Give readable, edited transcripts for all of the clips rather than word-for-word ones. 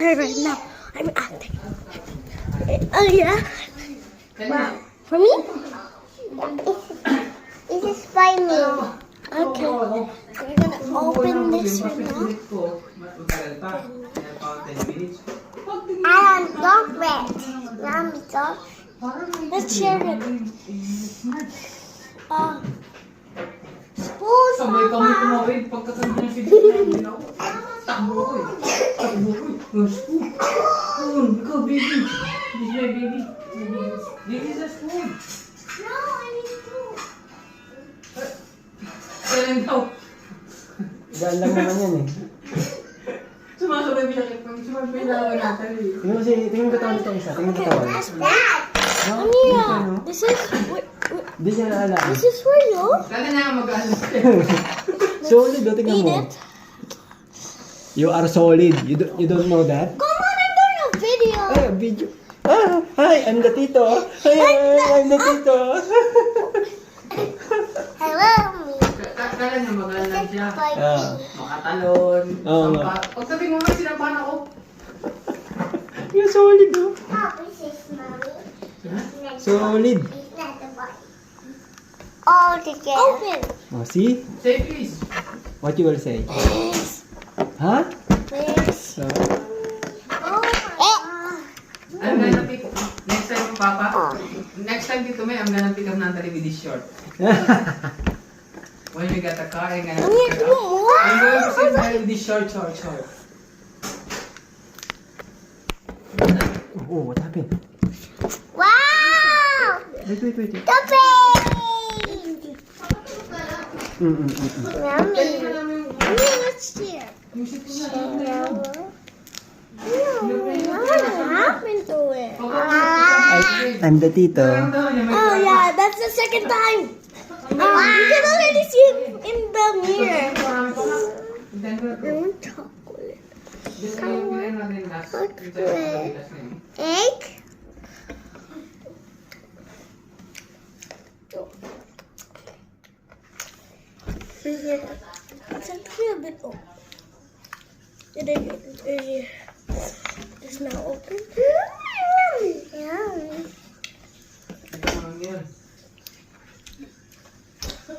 Right now, I'm acting. Oh yeah. Wow. For me? This is by me. Okay. We're gonna open this right now. I am dog red. Mommy dog. Let's share it. Spoons, Kamay Papa. tumawid pagkatanda ng video na takbo ko eh. Takbo ko eh. Spoon. Ikaw baby. This my baby. This is a spoon. No, I need two. Kailan daw? Gaan lang naman yan eh. Sumasabay pinakipag. Sumasabay na ako natin eh. Tingnan ko tawag ito isa. Tingnan ko tawag. That's bad. Amira, this is Hindi niya naalala. this is for you. Sana na ako mag-ano. Solid, oh, tingnan Eat mo. it. You are solid. You don't know that? Come on, I'm doing a video. Ay, video. Hi, I'm the tito. Hi, I'm the tito. Hello, me. Kala niya mag-ano lang siya. By Ah. me. Makatalon. Oo nga. Sampa. Pag sabi mo nga sinabahan ako. You're solid, oh. Oh, this is mommy. Solid. It's not the boy. All together. Open. Oh, see? Say please. What you will say? This. Huh? This. So, Oh my I'm gonna pick, next time Papa, next time Tito May, I'm gonna pick up Natalie with this short. When we got a car, I'm gonna pick her up. I'm going to see Natalie with this short. oh, what happened? Wow! Wait. The baby! Mommy. Mommy, let's share. What happened to it? I'm the tito. Oh yeah, that's the second time. You can already see it in the mirror. Chocolate. Egg? It's actually a bit old. It is earlier. It's now open. Yum.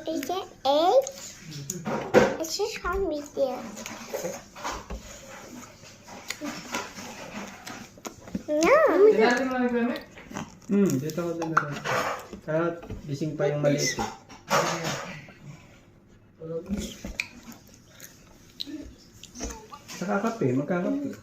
Is that egg? It's just hungry there. No. Dito ako din meron. Kahit gising pa yung maliit eh. Sa kakape, magkakape.